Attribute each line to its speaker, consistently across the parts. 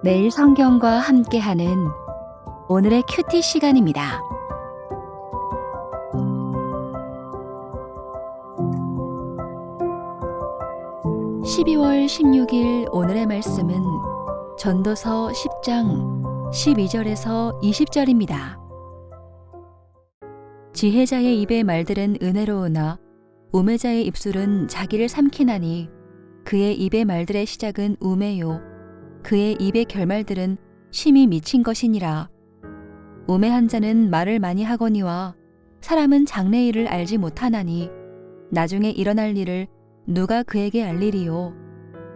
Speaker 1: 매일 성경과 함께하는 오늘의 큐티 시간입니다. (12월 16일) 오늘의 말씀은 전도서 10장 12절에서 20절입니다. 지혜자의 입의 말들은 은혜로우나 우매자의 입술은 자기를 삼키나니 그의 입의 말들의 시작은 우매요 그의 입의 결말들은 심히 미친 것이니라. 우매한 자는 말을 많이 하거니와 사람은 장래일을 알지 못하나니 나중에 일어날 일을 누가 그에게 알리리요.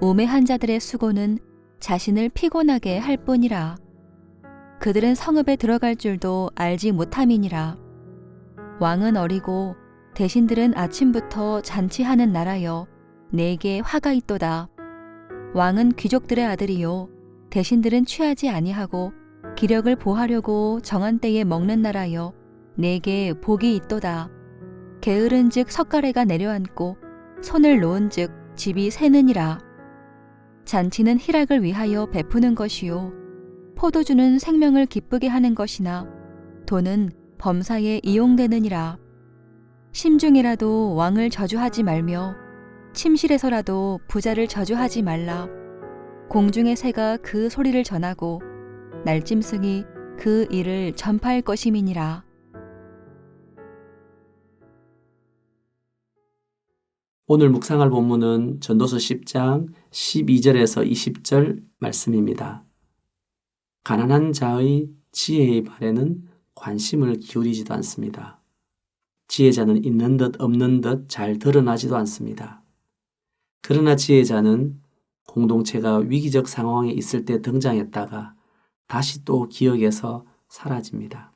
Speaker 1: 우매한 자들의 수고는 자신을 피곤하게 할 뿐이라. 그들은 성읍에 들어갈 줄도 알지 못함이니라. 왕은 어리고 대신들은 아침부터 잔치하는 나라여 내게 화가 있도다. 왕은 귀족들의 아들이요 대신들은 취하지 아니하고 기력을 보하려고 정한 때에 먹는 나라여 내게 복이 있도다. 게으른즉 석가래가 내려앉고 손을 놓은즉 집이 새느니라. 잔치는 희락을 위하여 베푸는 것이요 포도주는 생명을 기쁘게 하는 것이나 돈은 범사에 이용되느니라. 심중이라도 왕을 저주하지 말며 침실에서라도 부자를 저주하지 말라. 공중의 새가 그 소리를 전하고 날짐승이 그 일을 전파할 것임이니라.
Speaker 2: 오늘 묵상할 본문은 전도서 10장 12절에서 20절 말씀입니다. 가난한 자의 지혜의 말에는 관심을 기울이지도 않습니다. 지혜자는 있는 듯 없는 듯 잘 드러나지도 않습니다. 그러나 지혜자는 공동체가 위기적 상황에 있을 때 등장했다가 다시 또 기억에서 사라집니다.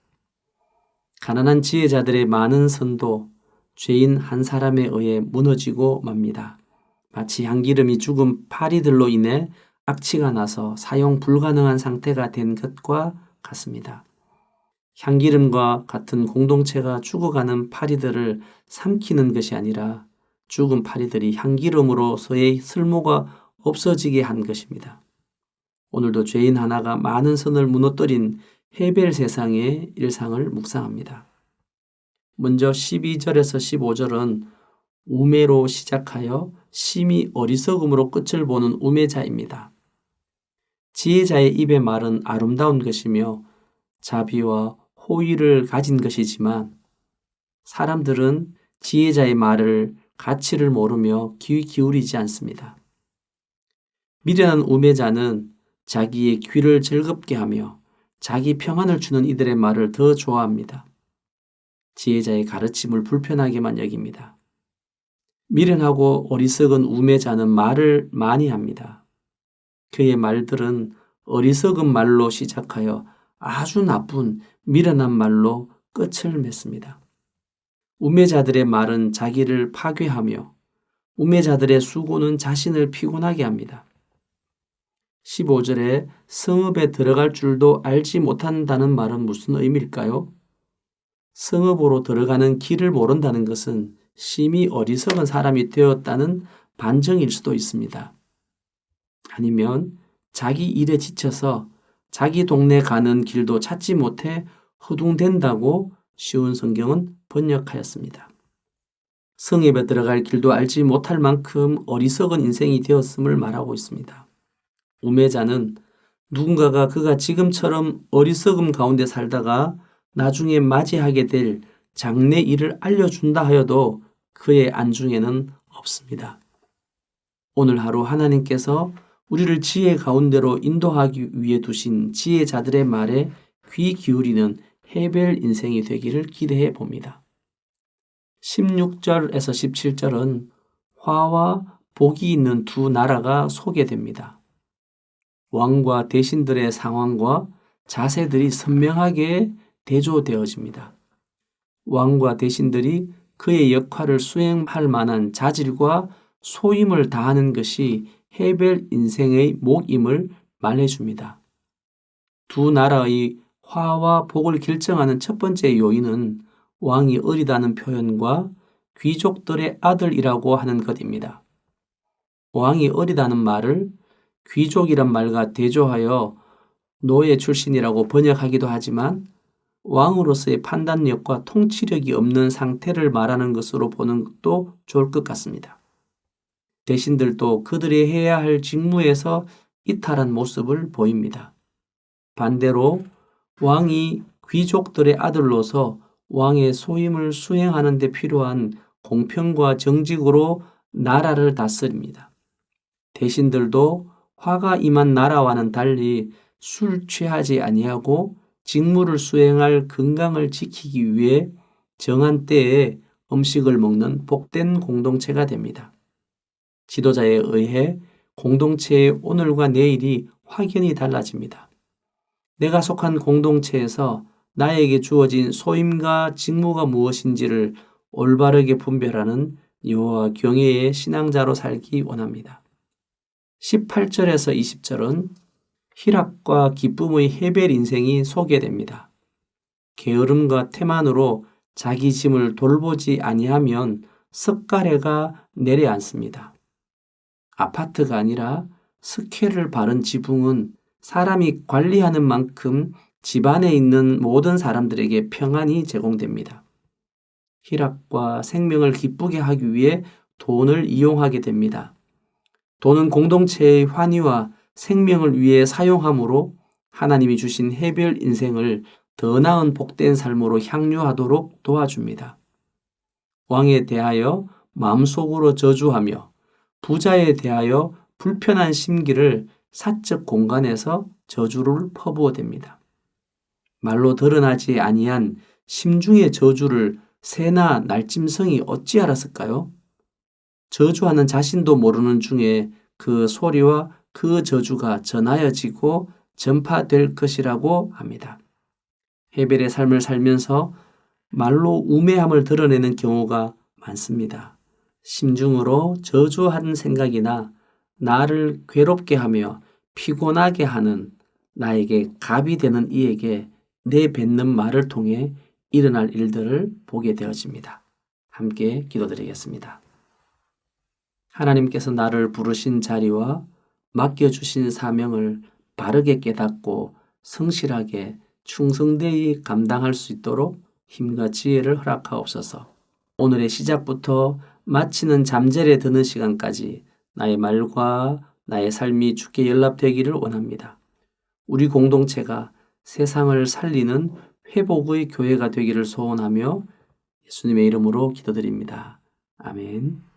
Speaker 2: 가난한 지혜자들의 많은 선도 죄인 한 사람에 의해 무너지고 맙니다. 마치 향기름이 죽은 파리들로 인해 악취가 나서 사용 불가능한 상태가 된 것과 같습니다. 향기름과 같은 공동체가 죽어가는 파리들을 삼키는 것이 아니라 죽은 파리들이 향기름으로서의 쓸모가 없어지게 한 것입니다. 오늘도 죄인 하나가 많은 선을 무너뜨린 헤벨 세상의 일상을 묵상합니다. 먼저 12절에서 15절은 우매로 시작하여 심히 어리석음으로 끝을 보는 우매자입니다. 지혜자의 입의 말은 아름다운 것이며 자비와 호의를 가진 것이지만 사람들은 지혜자의 말을 가치를 모르며 귀 기울이지 않습니다. 미련한 우매자는 자기의 귀를 즐겁게 하며 자기 평안을 주는 이들의 말을 더 좋아합니다. 지혜자의 가르침을 불편하게만 여깁니다. 미련하고 어리석은 우매자는 말을 많이 합니다. 그의 말들은 어리석은 말로 시작하여 아주 나쁜 미련한 말로 끝을 맺습니다. 우매자들의 말은 자기를 파괴하며 우매자들의 수고는 자신을 피곤하게 합니다. 15절에 성읍에 들어갈 줄도 알지 못한다는 말은 무슨 의미일까요? 성읍으로 들어가는 길을 모른다는 것은 심히 어리석은 사람이 되었다는 반증일 수도 있습니다. 아니면 자기 일에 지쳐서 자기 동네 가는 길도 찾지 못해 허둥댄다고 쉬운 성경은 번역하였습니다. 성읍에 들어갈 길도 알지 못할 만큼 어리석은 인생이 되었음을 말하고 있습니다. 우매자는 누군가가 그가 지금처럼 어리석음 가운데 살다가 나중에 맞이하게 될 장래 일을 알려준다 하여도 그의 안중에는 없습니다. 오늘 하루 하나님께서 우리를 지혜 가운데로 인도하기 위해 두신 지혜자들의 말에 귀 기울이는 헤벨 인생이 되기를 기대해 봅니다. 16절에서 17절은 화와 복이 있는 두 나라가 소개됩니다. 왕과 대신들의 상황과 자세들이 선명하게 대조되어집니다. 왕과 대신들이 그의 역할을 수행할 만한 자질과 소임을 다하는 것이 헤벨 인생의 목임을 말해줍니다. 두 나라의 화와 복을 결정하는 첫 번째 요인은 왕이 어리다는 표현과 귀족들의 아들이라고 하는 것입니다. 왕이 어리다는 말을 귀족이란 말과 대조하여 노예 출신이라고 번역하기도 하지만 왕으로서의 판단력과 통치력이 없는 상태를 말하는 것으로 보는 것도 좋을 것 같습니다. 대신들도 그들이 해야 할 직무에서 이탈한 모습을 보입니다. 반대로 왕이 귀족들의 아들로서 왕의 소임을 수행하는 데 필요한 공평과 정직으로 나라를 다스립니다. 대신들도 화가 임한 나라와는 달리 술 취하지 아니하고 직무를 수행할 건강을 지키기 위해 정한 때에 음식을 먹는 복된 공동체가 됩니다. 지도자에 의해 공동체의 오늘과 내일이 확연히 달라집니다. 내가 속한 공동체에서 나에게 주어진 소임과 직무가 무엇인지를 올바르게 분별하는 여호와 경외의 신앙자로 살기 원합니다. 18절에서 20절은 희락과 기쁨의 헤벨 인생이 소개됩니다. 게으름과 태만으로 자기 짐을 돌보지 아니하면 석가래가 내려앉습니다. 아파트가 아니라 스케를 바른 지붕은 사람이 관리하는 만큼 집안에 있는 모든 사람들에게 평안이 제공됩니다. 희락과 생명을 기쁘게 하기 위해 돈을 이용하게 됩니다. 돈은 공동체의 환희와 생명을 위해 사용함으로 하나님이 주신 해별 인생을 더 나은 복된 삶으로 향유하도록 도와줍니다. 왕에 대하여 마음속으로 저주하며 부자에 대하여 불편한 심기를 사적 공간에서 저주를 퍼부어댑니다. 말로 드러나지 아니한 심중의 저주를 새나 날짐승이 어찌 알았을까요? 저주하는 자신도 모르는 중에 그 소리와 그 저주가 전하여지고 전파될 것이라고 합니다. 헤벨의 삶을 살면서 말로 우매함을 드러내는 경우가 많습니다. 심중으로 저주하는 생각이나 나를 괴롭게 하며 피곤하게 하는 나에게 갑이 되는 이에게 내뱉는 말을 통해 일어날 일들을 보게 되어집니다. 함께 기도드리겠습니다. 하나님께서 나를 부르신 자리와 맡겨주신 사명을 바르게 깨닫고 성실하게 충성되이 감당할 수 있도록 힘과 지혜를 허락하옵소서. 오늘의 시작부터 마치는 잠자리에 드는 시간까지 나의 말과 나의 삶이 주께 연락되기를 원합니다. 우리 공동체가 세상을 살리는 회복의 교회가 되기를 소원하며 예수님의 이름으로 기도드립니다. 아멘.